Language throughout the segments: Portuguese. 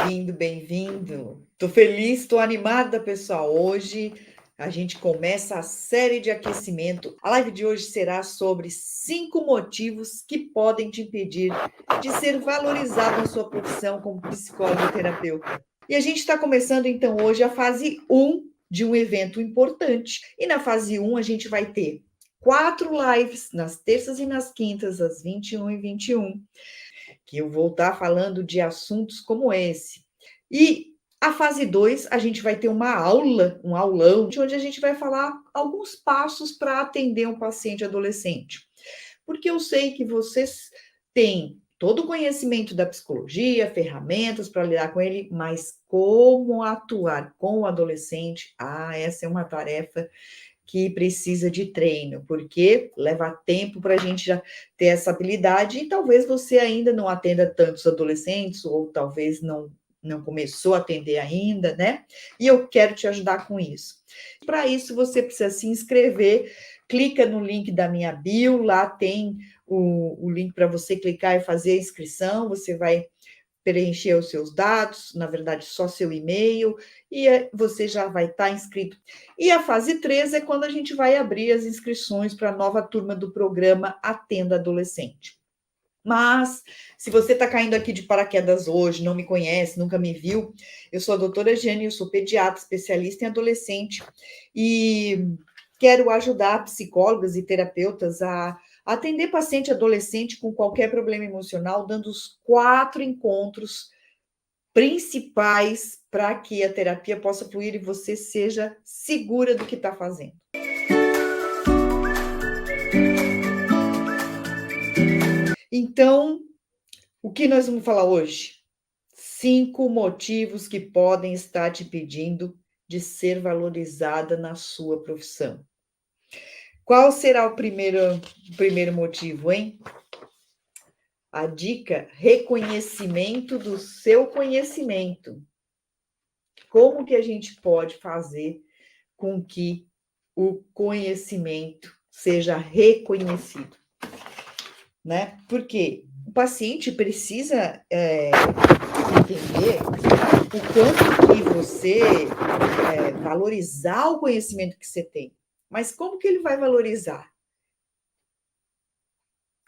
Bem-vindo, bem-vindo. Tô feliz, tô animada, pessoal. Hoje a gente começa a série de aquecimento. A live de hoje será sobre 5 motivos que podem te impedir de ser valorizado na sua profissão como psicólogo e terapeuta. E a gente está começando então hoje a fase 1 de um evento importante. E na fase 1 a gente vai ter 4 lives nas terças e nas quintas, às 21 e 21, que eu vou estar falando de assuntos como esse. E a fase 2, a gente vai ter uma aula, um aulão, onde a gente vai falar alguns passos para atender um paciente adolescente. Porque eu sei que vocês têm todo o conhecimento da psicologia, ferramentas para lidar com ele, mas como atuar com o adolescente, essa é uma tarefa que precisa de treino, porque leva tempo para a gente já ter essa habilidade e talvez você ainda não atenda tantos adolescentes ou talvez não começou a atender ainda, né? E eu quero te ajudar com isso. Para isso, você precisa se inscrever, clica no link da minha bio, lá tem o link para você clicar e fazer a inscrição, você vai preencher os seus dados, na verdade, só seu e-mail, e você já vai estar inscrito. E a fase 3 é quando a gente vai abrir as inscrições para a nova turma do programa Atenda Adolescente. Mas, se você está caindo aqui de paraquedas hoje, não me conhece, nunca me viu, eu sou a doutora Jane, eu sou pediatra, especialista em adolescente, e quero ajudar psicólogas e terapeutas a atender paciente adolescente com qualquer problema emocional, dando os 4 encontros principais para que a terapia possa fluir e você seja segura do que está fazendo. Então, o que nós vamos falar hoje? 5 motivos que podem estar te impedindo de ser valorizada na sua profissão. Qual será o primeiro motivo, hein? A dica: reconhecimento do seu conhecimento. Como que a gente pode fazer com que o conhecimento seja reconhecido, né? Porque o paciente precisa entender o quanto que você valorizar o conhecimento que você tem. Mas como que ele vai valorizar?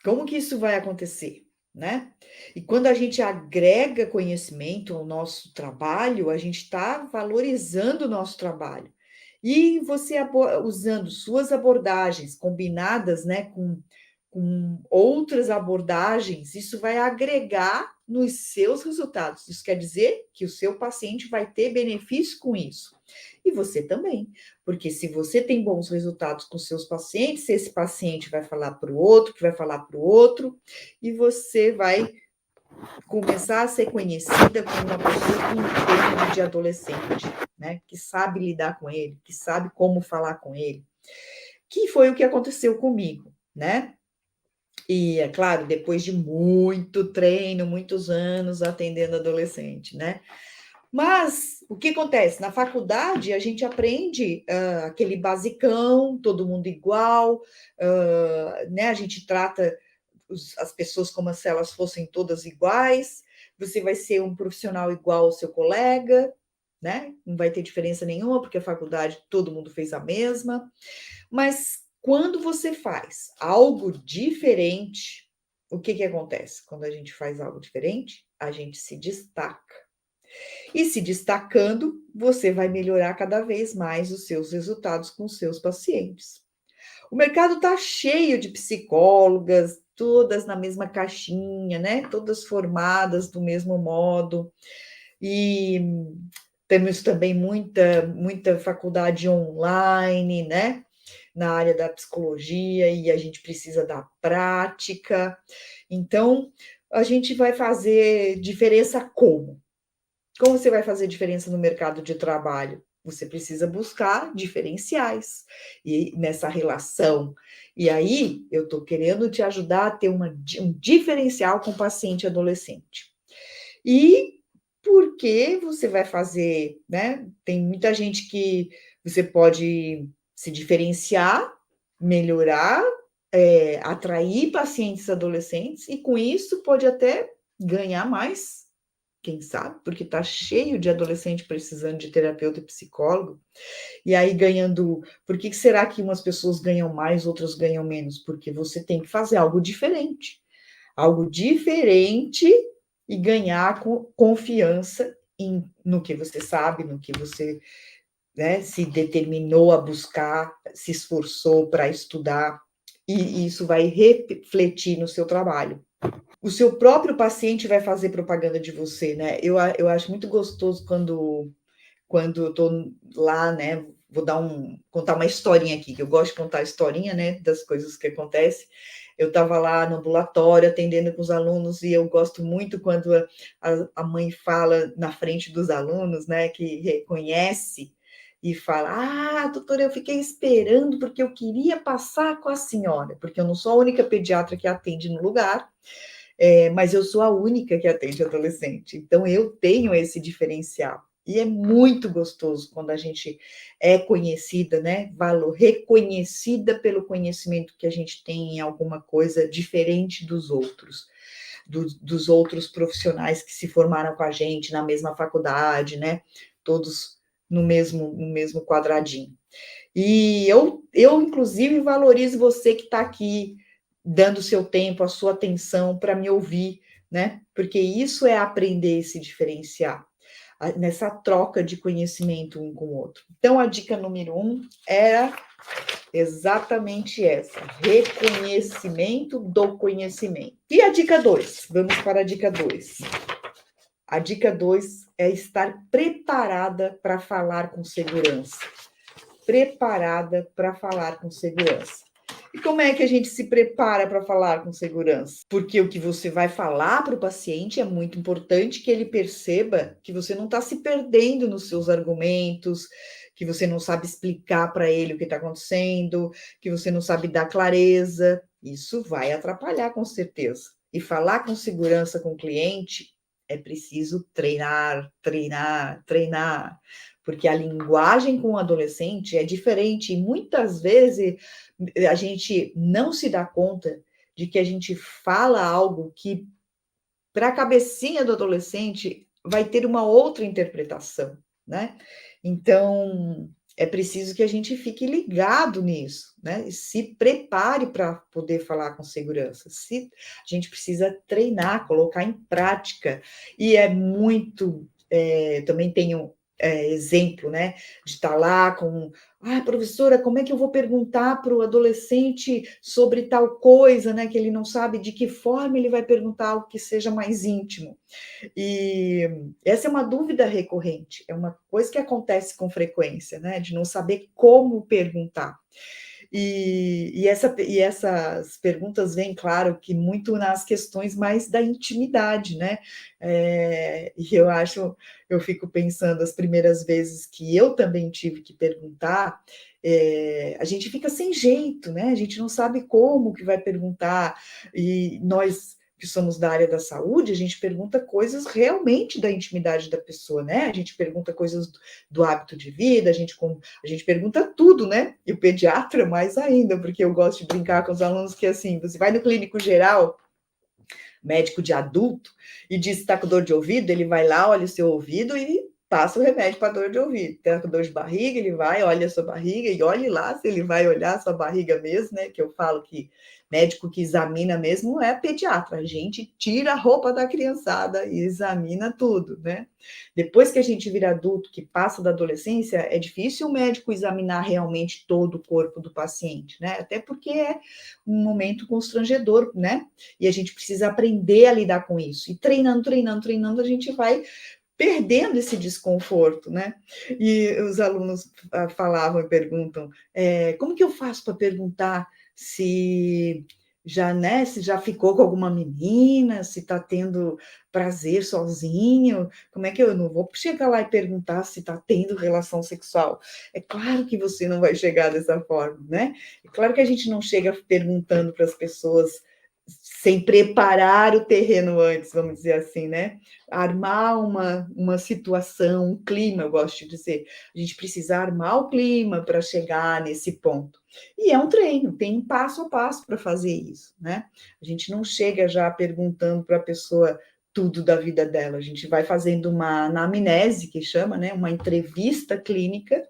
Como que isso vai acontecer, né? E quando a gente agrega conhecimento ao nosso trabalho, a gente está valorizando o nosso trabalho. E você usando suas abordagens combinadas, né, com outras abordagens, isso vai agregar nos seus resultados. Isso quer dizer que o seu paciente vai ter benefício com isso. E você também, porque se você tem bons resultados com seus pacientes, esse paciente vai falar para o outro, que vai falar para o outro, e você vai começar a ser conhecida como uma pessoa que entende de adolescente, né? Que sabe lidar com ele, que sabe como falar com ele. Que foi o que aconteceu comigo, né? E, é claro, depois de muito treino, muitos anos atendendo adolescente, né? Mas o que acontece? Na faculdade, a gente aprende aquele basicão, todo mundo igual, né? A gente trata as pessoas como se elas fossem todas iguais, você vai ser um profissional igual ao seu colega, né? Não vai ter diferença nenhuma, porque a faculdade todo mundo fez a mesma. Mas quando você faz algo diferente, o que acontece? Quando a gente faz algo diferente, a gente se destaca. E se destacando, você vai melhorar cada vez mais os seus resultados com os seus pacientes. O mercado está cheio de psicólogas, todas na mesma caixinha, né? Todas formadas do mesmo modo. E temos também muita faculdade online, né? Na área da psicologia, e a gente precisa da prática. Então, a gente vai fazer diferença como? Como você vai fazer diferença no mercado de trabalho? Você precisa buscar diferenciais e nessa relação. E aí, eu estou querendo te ajudar a ter um diferencial com o paciente adolescente. E porque você vai fazer, né? Tem muita gente que você pode se diferenciar, melhorar, atrair pacientes adolescentes, e com isso pode até ganhar mais, quem sabe, porque está cheio de adolescente precisando de terapeuta e psicólogo, e aí ganhando. Por que será que umas pessoas ganham mais, outras ganham menos? Porque você tem que fazer algo diferente e ganhar confiança no que você sabe, no que você, né, se determinou a buscar, se esforçou para estudar, e isso vai refletir no seu trabalho. O seu próprio paciente vai fazer propaganda de você, né? Eu acho muito gostoso quando eu estou lá, né? Vou contar uma historinha aqui, que eu gosto de contar a historinha, né? Das coisas que acontecem. Eu estava lá no ambulatório atendendo com os alunos e eu gosto muito quando a mãe fala na frente dos alunos, né? Que reconhece e fala: Ah, doutora, eu fiquei esperando porque eu queria passar com a senhora, porque eu não sou a única pediatra que atende no lugar, mas eu sou a única que atende adolescente, então eu tenho esse diferencial. E é muito gostoso quando a gente é conhecida, né? Reconhecida pelo conhecimento que a gente tem em alguma coisa diferente dos outros, dos outros profissionais que se formaram com a gente na mesma faculdade, né? Todos no mesmo quadradinho. E eu inclusive, valorizo você que está aqui, dando o seu tempo, a sua atenção para me ouvir, né? Porque isso é aprender e se diferenciar, nessa troca de conhecimento um com o outro. Então, a dica número 1 era exatamente essa: reconhecimento do conhecimento. E a dica 2? Vamos para a dica 2. A dica 2 é estar preparada para falar com segurança. Preparada para falar com segurança. E como é que a gente se prepara para falar com segurança? Porque o que você vai falar para o paciente é muito importante que ele perceba que você não está se perdendo nos seus argumentos, que você não sabe explicar para ele o que está acontecendo, que você não sabe dar clareza. Isso vai atrapalhar, com certeza. E falar com segurança com o cliente é preciso treinar, treinar, treinar, porque a linguagem com o adolescente é diferente e muitas vezes a gente não se dá conta de que a gente fala algo que, para a cabecinha do adolescente, vai ter uma outra interpretação, né? Então, é preciso que a gente fique ligado nisso, né? E se prepare para poder falar com segurança. A gente precisa treinar, colocar em prática. E é muito. Também tenho exemplo, né? De estar lá com. Ah, professora, como é que eu vou perguntar para o adolescente sobre tal coisa, né? Que ele não sabe de que forma ele vai perguntar algo que seja mais íntimo. E essa é uma dúvida recorrente, é uma coisa que acontece com frequência, né? De não saber como perguntar. E essas perguntas vêm, claro, que muito nas questões mais da intimidade, né? E eu fico pensando, as primeiras vezes que eu também tive que perguntar, a gente fica sem jeito, né? A gente não sabe como que vai perguntar, e nós que somos da área da saúde, a gente pergunta coisas realmente da intimidade da pessoa, né? A gente pergunta coisas do hábito de vida, a gente pergunta tudo, né? E o pediatra mais ainda, porque eu gosto de brincar com os alunos que, assim, você vai no clínico geral, médico de adulto, e diz que está com dor de ouvido, ele vai lá, olha o seu ouvido e passa o remédio para dor de ouvido. Está com dor de barriga, ele vai, olha a sua barriga e olhe lá se ele vai olhar a sua barriga mesmo, né? Que eu falo que médico que examina mesmo não é pediatra, a gente tira a roupa da criançada e examina tudo, né? Depois que a gente vira adulto, que passa da adolescência, é difícil o médico examinar realmente todo o corpo do paciente, né? Até porque é um momento constrangedor, né? E a gente precisa aprender a lidar com isso. E treinando, treinando, treinando, a gente vai perdendo esse desconforto, né? E os alunos falavam e perguntam, como que eu faço para perguntar se já, né, se já ficou com alguma menina, se está tendo prazer sozinho, como é que eu não vou chegar lá e perguntar se está tendo relação sexual? É claro que você não vai chegar dessa forma, né? É claro que a gente não chega perguntando para as pessoas sem preparar o terreno antes, vamos dizer assim, né? Armar uma situação, um clima, eu gosto de dizer. A gente precisa armar o clima para chegar nesse ponto. E é um treino, tem um passo a passo para fazer isso, né? A gente não chega já perguntando para a pessoa tudo da vida dela. A gente vai fazendo uma anamnese, que chama, né? Uma entrevista clínica,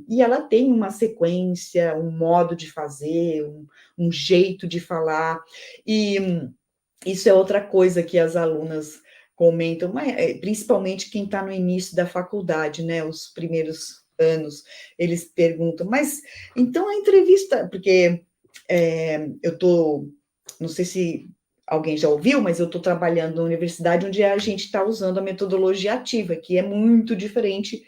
e ela tem uma sequência, um modo de fazer, um jeito de falar, e isso é outra coisa que as alunas comentam, principalmente quem está no início da faculdade, né, os primeiros anos, eles perguntam, mas então a entrevista, porque eu estou, não sei se alguém já ouviu, mas eu estou trabalhando na universidade onde a gente está usando a metodologia ativa, que é muito diferente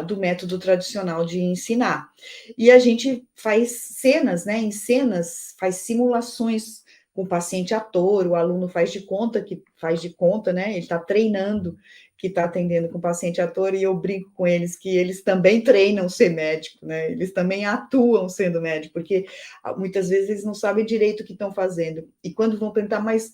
do método tradicional de ensinar. E a gente faz cenas, né? Em cenas, faz simulações com o paciente ator, o aluno faz de conta, né? Ele está treinando que está atendendo com o paciente ator, e eu brinco com eles que eles também treinam ser médico, né? Eles também atuam sendo médico, porque muitas vezes eles não sabem direito o que estão fazendo. E quando vão perguntar, mas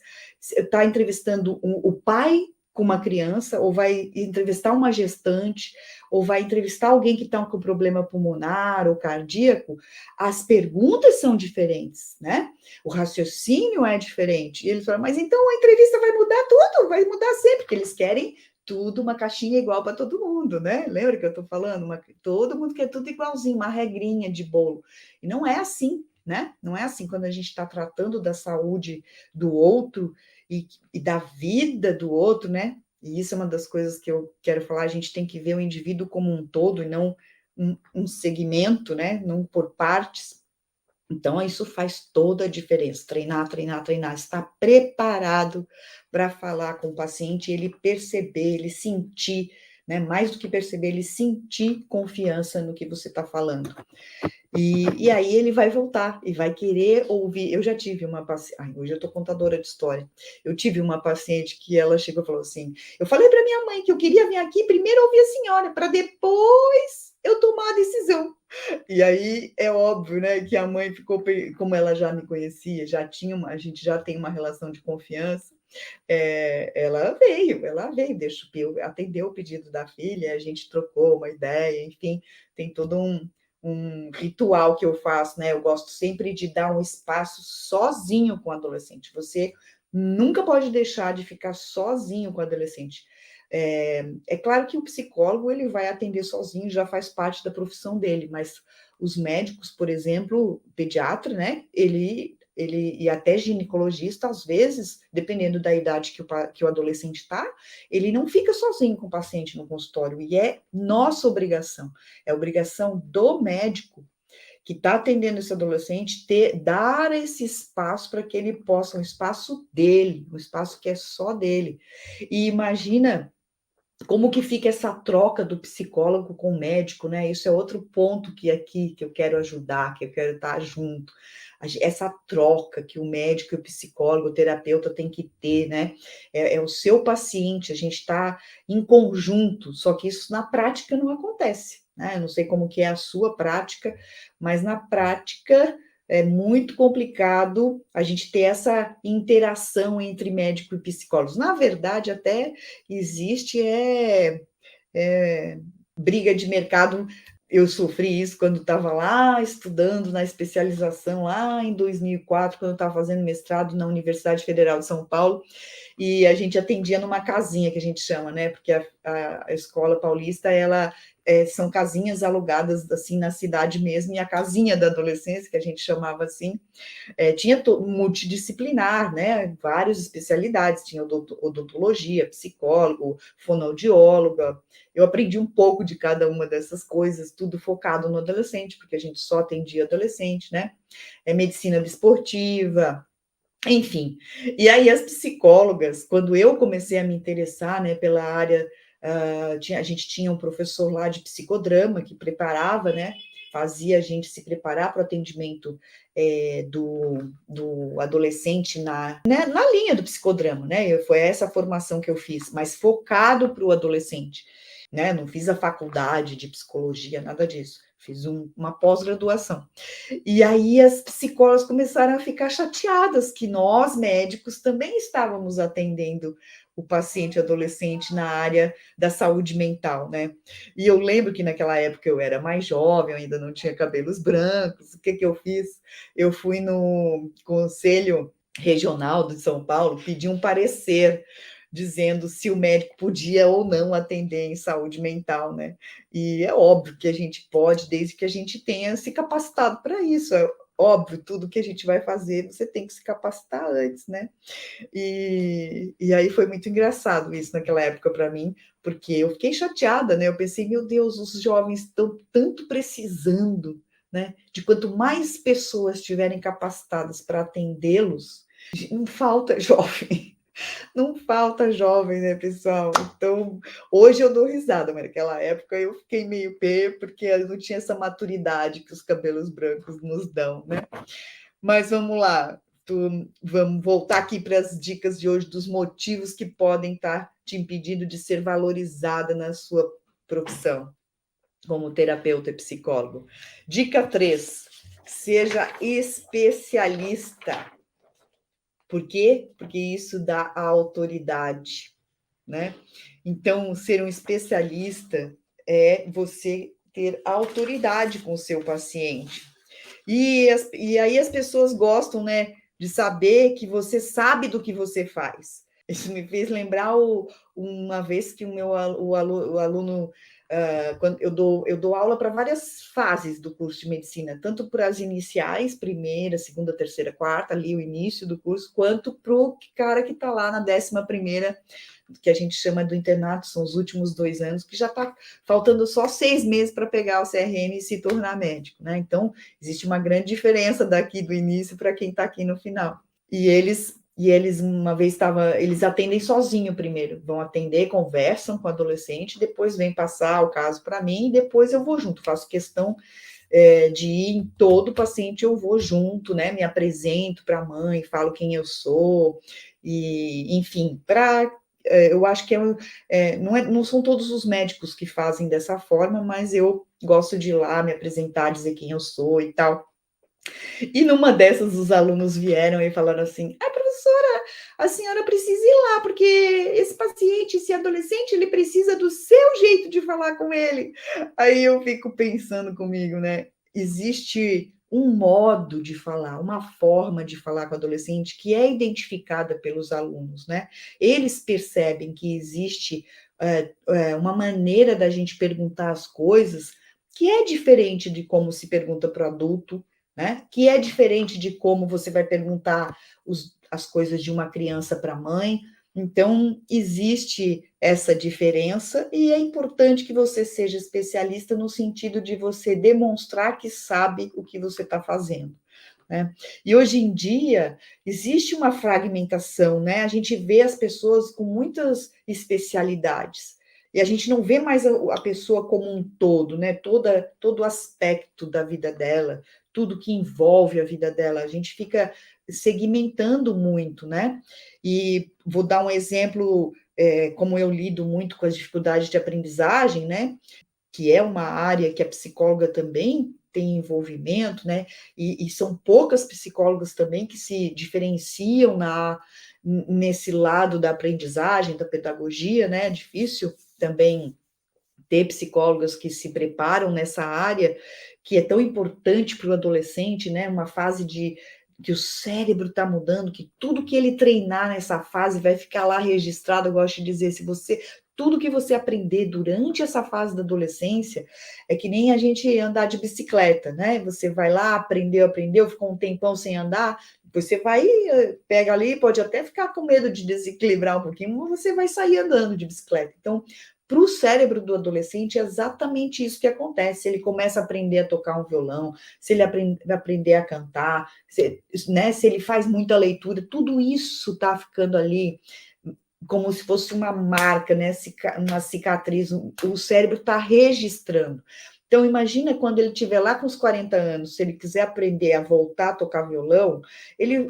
está entrevistando o pai com uma criança, ou vai entrevistar uma gestante, ou vai entrevistar alguém que está com problema pulmonar ou cardíaco, as perguntas são diferentes, né? O raciocínio é diferente. E eles falam, mas então a entrevista vai mudar tudo, vai mudar sempre, porque eles querem tudo, uma caixinha igual para todo mundo, né? Lembra que eu estou falando? Todo mundo quer tudo igualzinho, uma regrinha de bolo. E não é assim, né? Não é assim quando a gente está tratando da saúde do outro e da vida do outro, né? E isso é uma das coisas que eu quero falar, a gente tem que ver o indivíduo como um todo e não um segmento, né? Não por partes. Então, isso faz toda a diferença. Treinar, treinar, treinar. Estar preparado para falar com o paciente, ele perceber, ele sentir, né? Mais do que perceber, ele sentir confiança no que você está falando. E aí ele vai voltar e vai querer ouvir. Eu já tive uma paciente, hoje eu estou contadora de história. Eu tive uma paciente que ela chegou e falou assim: eu falei para minha mãe que eu queria vir aqui primeiro ouvir a senhora, para depois eu tomar a decisão. E aí é óbvio, né, que a mãe ficou, como ela já me conhecia, a gente já tem uma relação de confiança. Ela veio, atendeu o pedido da filha, a gente trocou uma ideia, enfim, tem todo um ritual que eu faço, né? Eu gosto sempre de dar um espaço sozinho com o adolescente. Você nunca pode deixar de ficar sozinho com o adolescente. É claro que o psicólogo ele vai atender sozinho, já faz parte da profissão dele, mas os médicos, por exemplo, o pediatra, né? Ele e até ginecologista, às vezes, dependendo da idade que o adolescente está, ele não fica sozinho com o paciente no consultório, e é nossa obrigação, é obrigação do médico que está atendendo esse adolescente dar esse espaço para que ele possa, um espaço dele, um espaço que é só dele. E imagina como que fica essa troca do psicólogo com o médico, né? Isso é outro ponto que aqui que eu quero ajudar, que eu quero estar junto. Essa troca que o médico, o psicólogo, o terapeuta tem que ter, né? É o seu paciente, a gente está em conjunto, só que isso na prática não acontece, né? Eu não sei como que é a sua prática, mas na prática é muito complicado a gente ter essa interação entre médico e psicólogos. Na verdade, até existe briga de mercado. Eu sofri isso quando estava lá estudando na especialização, lá em 2004, quando eu estava fazendo mestrado na Universidade Federal de São Paulo, e a gente atendia numa casinha, que a gente chama, né? Porque a escola paulista, são casinhas alugadas, assim, na cidade mesmo, e a casinha da adolescência, que a gente chamava assim, tinha multidisciplinar, né? Várias especialidades, tinha odontologia, psicólogo, fonoaudióloga. Eu aprendi um pouco de cada uma dessas coisas, tudo focado no adolescente, porque a gente só atendia adolescente, né? Medicina desportiva, enfim. E aí as psicólogas, quando eu comecei a me interessar, né, pela área, a gente tinha um professor lá de psicodrama que preparava, né, fazia a gente se preparar para o atendimento do adolescente na linha do psicodrama, né? Foi essa formação que eu fiz, mas focado para o adolescente, né? Não fiz a faculdade de psicologia, nada disso. Fiz uma pós-graduação. E aí as psicólogas começaram a ficar chateadas que nós, médicos, também estávamos atendendo o paciente adolescente na área da saúde mental, né? E eu lembro que naquela época eu era mais jovem, eu ainda não tinha cabelos brancos. O que eu fiz? Eu fui no conselho regional de São Paulo pediu um parecer dizendo se o médico podia ou não atender em saúde mental, né? E é óbvio que a gente pode, desde que a gente tenha se capacitado para isso. É óbvio, tudo que a gente vai fazer, você tem que se capacitar antes, né? E aí foi muito engraçado isso naquela época para mim, porque eu fiquei chateada, né? Eu pensei, meu Deus, os jovens estão tanto precisando, né? De quanto mais pessoas estiverem capacitadas para atendê-los, não falta jovem, não falta jovem, né, pessoal? Então, hoje eu dou risada, mas naquela época eu fiquei meio pé, porque eu não tinha essa maturidade que os cabelos brancos nos dão, né? Mas vamos lá, vamos voltar aqui para as dicas de hoje dos motivos que podem estar te impedindo de ser valorizada na sua profissão como terapeuta e psicólogo. Dica 3: seja especialista. Por quê? Porque isso dá autoridade, né? Então, ser um especialista é você ter autoridade com o seu paciente. E aí as pessoas gostam, né, de saber que você sabe do que você faz. Isso me fez lembrar uma vez que o aluno, quando eu dou aula para várias fases do curso de medicina, tanto para as iniciais, primeira, segunda, terceira, quarta, ali o início do curso, quanto para o cara que está lá na 11ª, que a gente chama do internato, são os últimos 2 anos, que já está faltando só 6 meses para pegar o CRM e se tornar médico, né? Então, existe uma grande diferença daqui do início para quem está aqui no final. E eles uma vez eles atendem sozinho primeiro, vão atender, conversam com o adolescente, depois vem passar o caso para mim, e depois eu vou junto, faço questão de ir em todo paciente, eu vou junto, né? Me apresento para a mãe, falo quem eu sou, e enfim, eu acho que não são todos os médicos que fazem dessa forma, mas eu gosto de ir lá me apresentar, dizer quem eu sou e tal. E numa dessas, os alunos vieram e falaram assim: ah, professora, a senhora precisa ir lá, porque esse paciente, esse adolescente, ele precisa do seu jeito de falar com ele. Aí eu fico pensando comigo, né? Existe um modo de falar, uma forma de falar com o adolescente que é identificada pelos alunos, né? Eles percebem que existe uma maneira da gente perguntar as coisas que é diferente de como se pergunta para o adulto, né? Que é diferente de como você vai perguntar as coisas de uma criança para a mãe. Então, existe essa diferença e é importante que você seja especialista no sentido de você demonstrar que sabe o que você está fazendo, né? E hoje em dia existe uma fragmentação, né? A gente vê as pessoas com muitas especialidades e a gente não vê mais a pessoa como um todo, né? Todo aspecto da vida dela, tudo que envolve a vida dela, a gente fica segmentando muito, né? E vou dar um exemplo, como eu lido muito com as dificuldades de aprendizagem, né? Que é uma área que a psicóloga também tem envolvimento, né? E são poucas psicólogas também que se diferenciam nesse lado da aprendizagem, da pedagogia, né? É difícil também ter psicólogas que se preparam nessa área, que é tão importante para o adolescente, né? Uma fase de que o cérebro está mudando, que tudo que ele treinar nessa fase vai ficar lá registrado. Eu gosto de dizer, se você tudo que você aprender durante essa fase da adolescência é que nem a gente andar de bicicleta, né? Você vai lá, aprendeu, ficou um tempão sem andar, depois você vai, pega ali, pode até ficar com medo de desequilibrar um pouquinho, mas você vai sair andando de bicicleta. Então, para o cérebro do adolescente é exatamente isso que acontece. Ele começa a aprender a tocar um violão, se ele aprender a cantar, né, se ele faz muita leitura, tudo isso está ficando ali como se fosse uma marca, né, uma cicatriz, o cérebro está registrando. Então, imagina quando ele estiver lá com os 40 anos, se ele quiser aprender a voltar a tocar violão,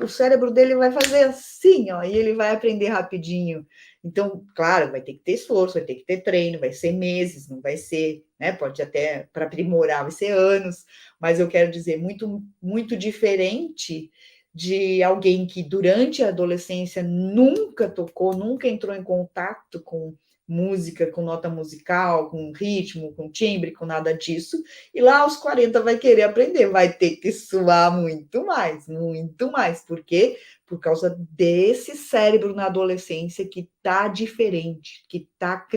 o cérebro dele vai fazer assim, ó, e ele vai aprender rapidinho. Então, claro, vai ter que ter esforço, vai ter que ter treino, vai ser meses, não vai ser, né? Pode até para aprimorar, vai ser anos, mas eu quero dizer, muito, muito diferente de alguém que durante a adolescência nunca tocou, nunca entrou em contato com música, com nota musical, com ritmo, com timbre, com nada disso, e lá aos 40 vai querer aprender, vai ter que suar muito mais, muito mais. Por quê? por causa desse cérebro na adolescência que está diferente, que está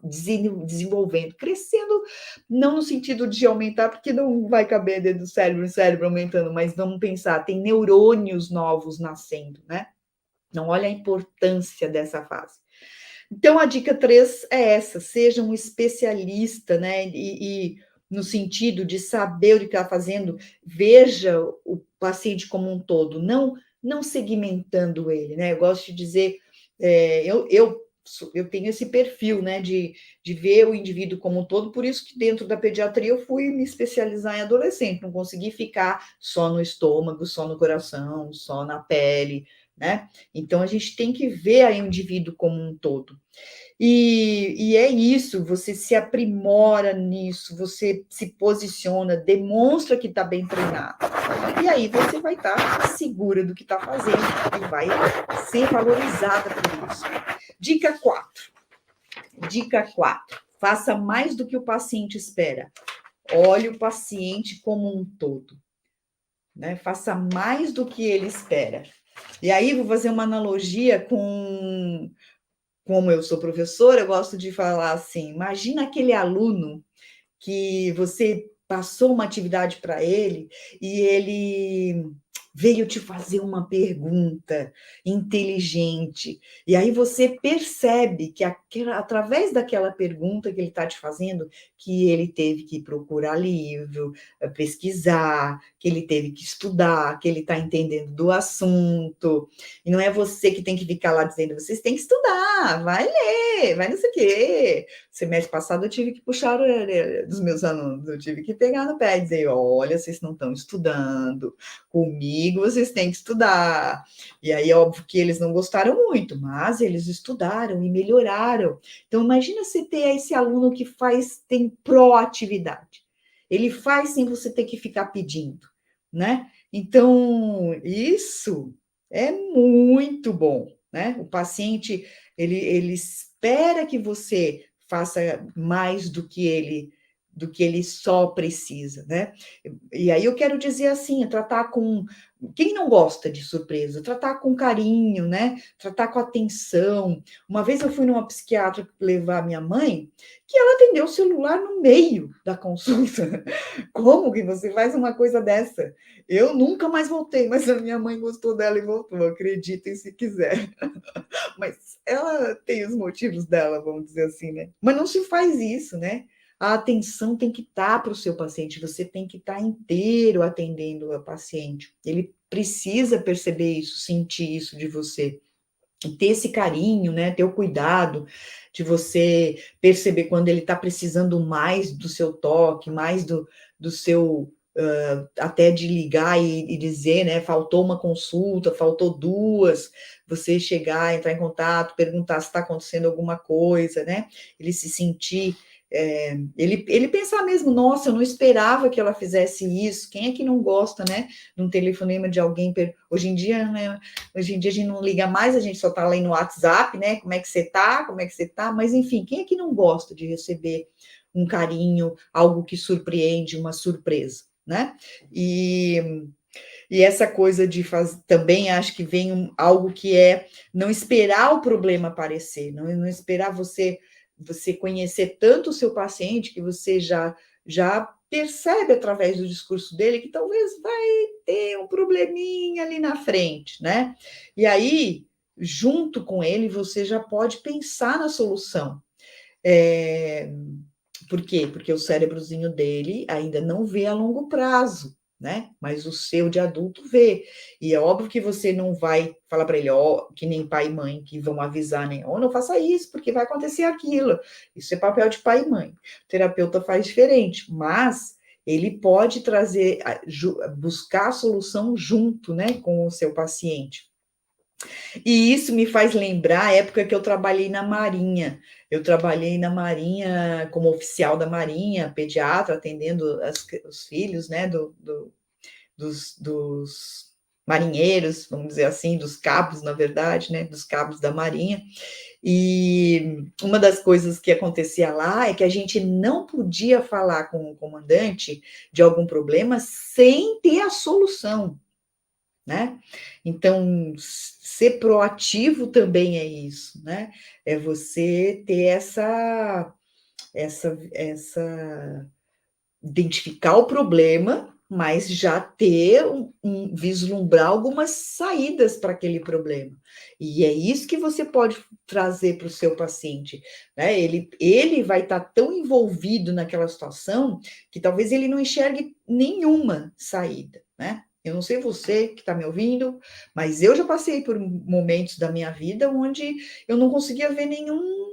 desenvolvendo, crescendo, não no sentido de aumentar, porque não vai caber dentro do cérebro, o cérebro aumentando, mas vamos pensar, tem neurônios novos nascendo, né? Não, olha a importância dessa fase. Então, a dica 3 é essa: seja um especialista, né? E no sentido de saber o que está fazendo, veja o paciente como um todo, não segmentando ele, né? Eu gosto de dizer, eu tenho esse perfil, né, de ver o indivíduo como um todo, por isso que dentro da pediatria eu fui me especializar em adolescente, não consegui ficar só no estômago, só no coração, só na pele, né? Então a gente tem que ver aí o indivíduo como um todo. E é isso, você se aprimora nisso, você se posiciona, demonstra que está bem treinado. E aí você vai estar segura do que está fazendo e vai ser valorizada por isso. Dica 4. Dica 4. Faça mais do que o paciente espera. Olhe o paciente como um todo. Né? Faça mais do que ele espera. E aí vou fazer uma analogia com... Como eu sou professora, eu gosto de falar assim: imagina aquele aluno que você passou uma atividade para ele e ele veio te fazer uma pergunta inteligente. E aí você percebe que através daquela pergunta que ele está te fazendo, que ele teve que procurar livro, pesquisar, que ele teve que estudar, que ele está entendendo do assunto. E não é você que tem que ficar lá dizendo, vocês têm que estudar, vai ler, vai não sei o quê. Semestre passado eu tive que puxar a orelha dos meus alunos, eu tive que pegar no pé e dizer, olha, vocês não estão estudando, comigo vocês têm que estudar. E aí, óbvio que eles não gostaram muito, mas eles estudaram e melhoraram. Então, imagina você ter esse aluno que tem proatividade. Ele faz sem você ter que ficar pedindo, né? Então, isso é muito bom, né? O paciente, ele espera que você faça mais do que ele só precisa, né? E aí eu quero dizer assim, tratar com quem não gosta de surpresa, tratar com carinho, né? Tratar com atenção. Uma vez eu fui numa psiquiatra levar minha mãe, que ela atendeu o celular no meio da consulta. Como que você faz uma coisa dessa? Eu nunca mais voltei, mas a minha mãe gostou dela e voltou, acreditem se quiser. Mas ela tem os motivos dela, vamos dizer assim, né? Mas não se faz isso, né? A atenção tem que estar para o seu paciente, você tem que estar inteiro atendendo o paciente. Ele precisa perceber isso, sentir isso de você. E ter esse carinho, né? Ter o cuidado de você perceber quando ele está precisando mais do seu toque, mais do seu... até de ligar e dizer, né? Faltou uma consulta, faltou duas, você chegar, entrar em contato, perguntar se está acontecendo alguma coisa, né? Ele se sentir... ele pensar mesmo, nossa, eu não esperava que ela fizesse isso, quem é que não gosta, né, de um telefonema de alguém, hoje em dia, né, hoje em dia a gente não liga mais, a gente só tá lá no WhatsApp, né, como é que você tá, mas enfim, quem é que não gosta de receber um carinho, algo que surpreende, uma surpresa, né, e essa coisa de fazer, também acho que vem algo que é não esperar o problema aparecer, não esperar você conhecer tanto o seu paciente que você já percebe através do discurso dele que talvez vai ter um probleminha ali na frente, né? E aí, junto com ele, você já pode pensar na solução. Por quê? Porque o cérebrozinho dele ainda não vê a longo prazo, né? Mas o seu de adulto vê. E é óbvio que você não vai falar para ele, ó, que nem pai e mãe que vão avisar, né? Ou não faça isso, porque vai acontecer aquilo. Isso é papel de pai e mãe. O terapeuta faz diferente, mas ele pode trazer, buscar a solução junto, né, com o seu paciente. E isso me faz lembrar a época que eu trabalhei na Marinha. Eu trabalhei na Marinha como oficial da Marinha, pediatra, atendendo os filhos, né, dos marinheiros, vamos dizer assim, dos cabos, na verdade, né, dos cabos da Marinha. E uma das coisas que acontecia lá é que a gente não podia falar com o comandante de algum problema sem ter a solução. né? Então, ser proativo também é isso, né? É você ter essa identificar o problema, mas já ter vislumbrar algumas saídas para aquele problema. E é isso que você pode trazer para o seu paciente, né? Ele vai estar tão envolvido naquela situação que talvez ele não enxergue nenhuma saída, né? Eu não sei você que está me ouvindo, mas eu já passei por momentos da minha vida onde eu não conseguia ver nenhum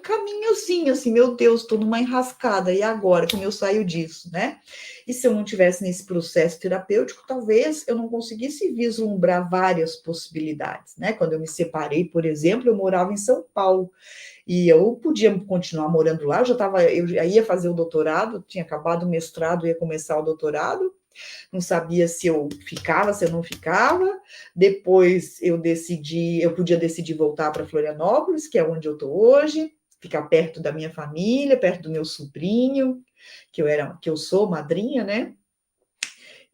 caminhozinho, assim, meu Deus, estou numa enrascada, e agora, como eu saio disso, né? E se eu não tivesse nesse processo terapêutico, talvez eu não conseguisse vislumbrar várias possibilidades, né? Quando eu me separei, por exemplo, eu morava em São Paulo, e eu podia continuar morando lá, eu já ia fazer o doutorado, tinha acabado o mestrado, ia começar o doutorado, não sabia se eu ficava, se eu não ficava. Depois eu podia decidir voltar para Florianópolis, que é onde eu estou hoje, ficar perto da minha família, perto do meu sobrinho, que eu sou madrinha, né?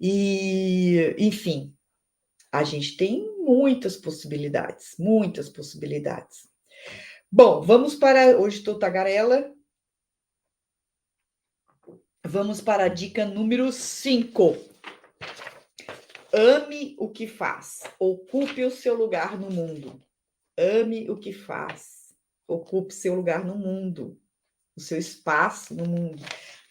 E, enfim, a gente tem muitas possibilidades, muitas possibilidades. Bom, hoje estou tagarela. Vamos para a dica número 5. Ame o que faz. Ocupe o seu lugar no mundo. Ame o que faz. Ocupe seu lugar no mundo. O seu espaço no mundo.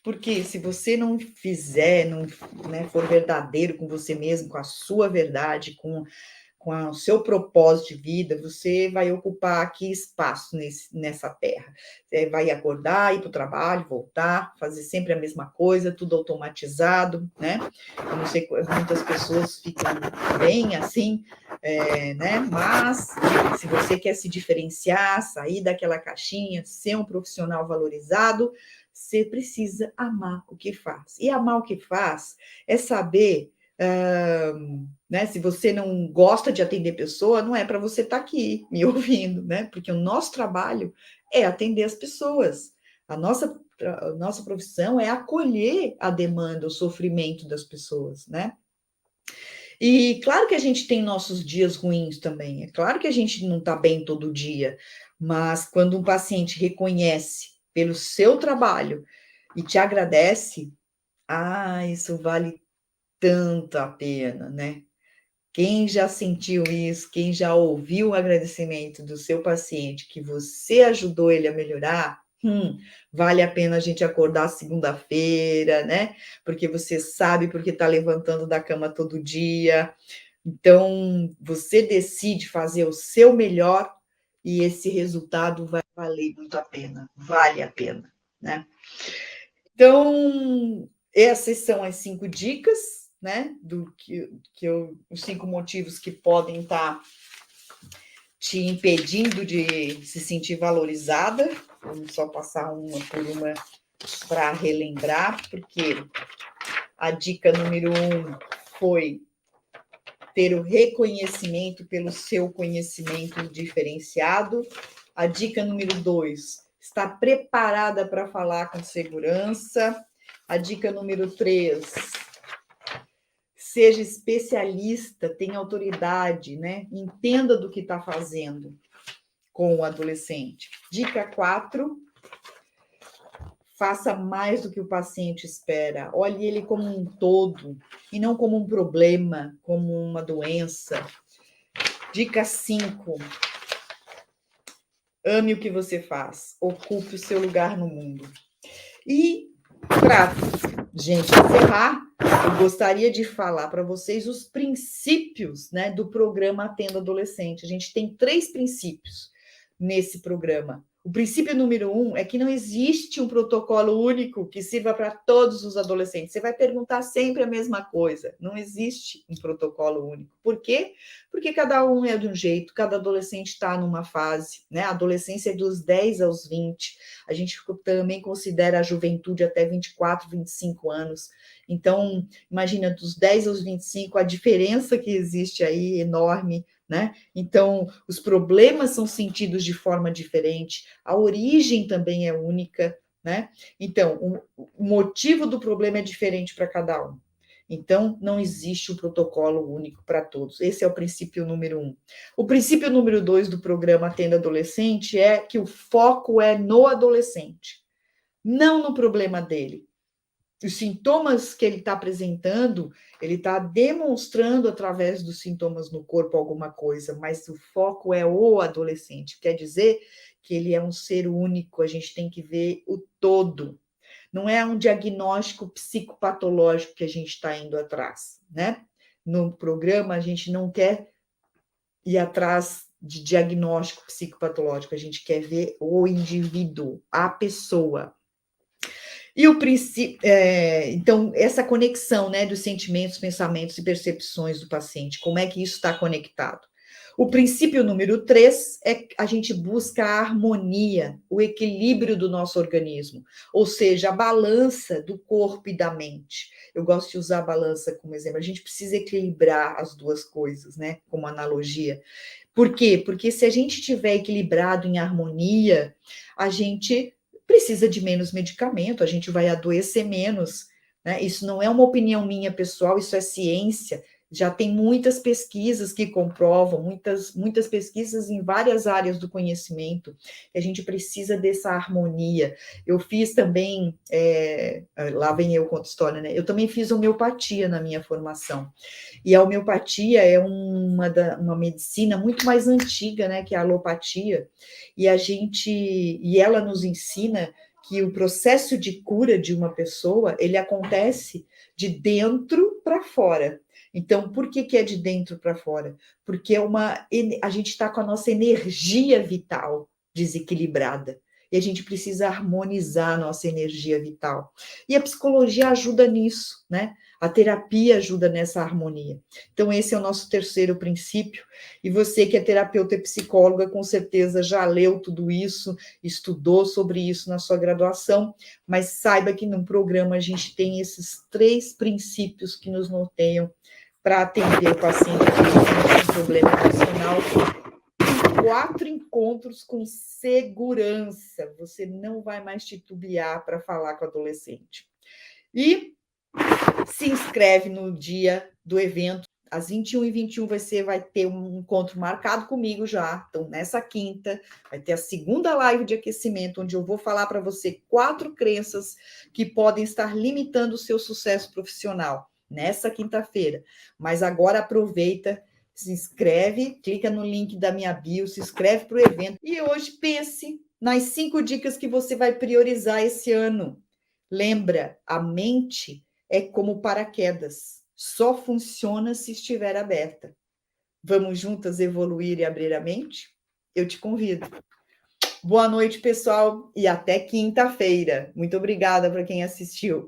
Porque se você não fizer, não, né, for verdadeiro com você mesmo, com a sua verdade, com o seu propósito de vida, você vai ocupar aqui espaço nessa terra. Você vai acordar, ir para o trabalho, voltar, fazer sempre a mesma coisa, tudo automatizado, né? Eu não sei, muitas pessoas ficam bem assim, né? Mas se você quer se diferenciar, sair daquela caixinha, ser um profissional valorizado, você precisa amar o que faz. E amar o que faz é saber... né? Se você não gosta de atender pessoa, não é para você estar aqui me ouvindo, né? Porque o nosso trabalho é atender as pessoas. A nossa profissão é acolher a demanda, o sofrimento das pessoas, né? E claro que a gente tem nossos dias ruins também, é claro que a gente não está bem todo dia, mas quando um paciente reconhece pelo seu trabalho e te agradece, isso vale tanto a pena, né? Quem já sentiu isso, quem já ouviu o agradecimento do seu paciente, que você ajudou ele a melhorar, vale a pena a gente acordar segunda-feira, né? Porque você sabe porque está levantando da cama todo dia. Então, você decide fazer o seu melhor e esse resultado vai valer muito a pena, vale a pena, né? Então, essas são as 5 dicas, né? Os 5 motivos que podem estar te impedindo de se sentir valorizada. Vamos só passar uma por uma para relembrar, porque a dica número 1 foi ter o reconhecimento pelo seu conhecimento diferenciado. A dica número 2, estar preparada para falar com segurança. A dica número 3, seja especialista, tenha autoridade, né? Entenda do que está fazendo com o adolescente. Dica 4, faça mais do que o paciente espera. Olhe ele como um todo e não como um problema, como uma doença. Dica 5, ame o que você faz. Ocupe o seu lugar no mundo. E para gente encerrar, eu gostaria de falar para vocês os princípios, né, do programa Atenda Adolescente. A gente tem 3 princípios nesse programa. O princípio número 1 é que não existe um protocolo único que sirva para todos os adolescentes. Você vai perguntar sempre a mesma coisa. Não existe um protocolo único. Por quê? Porque cada um é de um jeito, cada adolescente está numa fase, né? A adolescência é dos 10 aos 20. A gente também considera a juventude até 24, 25 anos. Então, imagina, dos 10 aos 25, a diferença que existe aí é enorme, né? Então, os problemas são sentidos de forma diferente, a origem também é única, né? Então, o motivo do problema é diferente para cada um. Então, não existe um protocolo único para todos. Esse é o princípio número 1. O princípio número 2 do programa Atenda Adolescente é que o foco é no adolescente, não no problema dele. Os sintomas que ele está apresentando, ele está demonstrando através dos sintomas no corpo alguma coisa, mas o foco é o adolescente. Quer dizer que ele é um ser único, a gente tem que ver o todo. Não é um diagnóstico psicopatológico que a gente está indo atrás, né? No programa, a gente não quer ir atrás de diagnóstico psicopatológico, a gente quer ver o indivíduo, a pessoa. E o princípio, então, essa conexão, né, dos sentimentos, pensamentos e percepções do paciente, como é que isso está conectado? O princípio número 3 é a gente busca a harmonia, o equilíbrio do nosso organismo, ou seja, a balança do corpo e da mente. Eu gosto de usar a balança como exemplo, a gente precisa equilibrar as duas coisas, né, como analogia. Por quê? Porque se a gente estiver equilibrado em harmonia, a gente precisa de menos medicamento, a gente vai adoecer menos, né? Isso não é uma opinião minha pessoal, isso é ciência. Já tem muitas pesquisas que comprovam, muitas pesquisas em várias áreas do conhecimento, que a gente precisa dessa harmonia. Eu fiz também, lá vem eu conto história, né? Eu também fiz homeopatia na minha formação. E a homeopatia é uma medicina muito mais antiga, né, que a alopatia, e ela nos ensina que o processo de cura de uma pessoa, ele acontece de dentro para fora. Então, por que é de dentro para fora? Porque a gente está com a nossa energia vital desequilibrada. E a gente precisa harmonizar a nossa energia vital. E a psicologia ajuda nisso, né? A terapia ajuda nessa harmonia. Então, esse é o nosso terceiro princípio. E você que é terapeuta e psicóloga, com certeza já leu tudo isso, estudou sobre isso na sua graduação, mas saiba que no programa a gente tem esses 3 princípios que nos norteiam para atender o paciente com problema emocional. 4 encontros com segurança. Você não vai mais titubear para falar com o adolescente. E se inscreve no dia do evento. Às 21h21 vai ter um encontro marcado comigo já. Então, nessa quinta, vai ter a segunda live de aquecimento, onde eu vou falar para você 4 crenças que podem estar limitando o seu sucesso profissional. Nessa quinta-feira. Mas agora aproveita, se inscreve, clica no link da minha bio, se inscreve para o evento. E hoje pense nas 5 dicas que você vai priorizar esse ano. Lembra, a mente é como paraquedas, só funciona se estiver aberta. Vamos juntas evoluir e abrir a mente? Eu te convido. Boa noite, pessoal, e até quinta-feira. Muito obrigada para quem assistiu.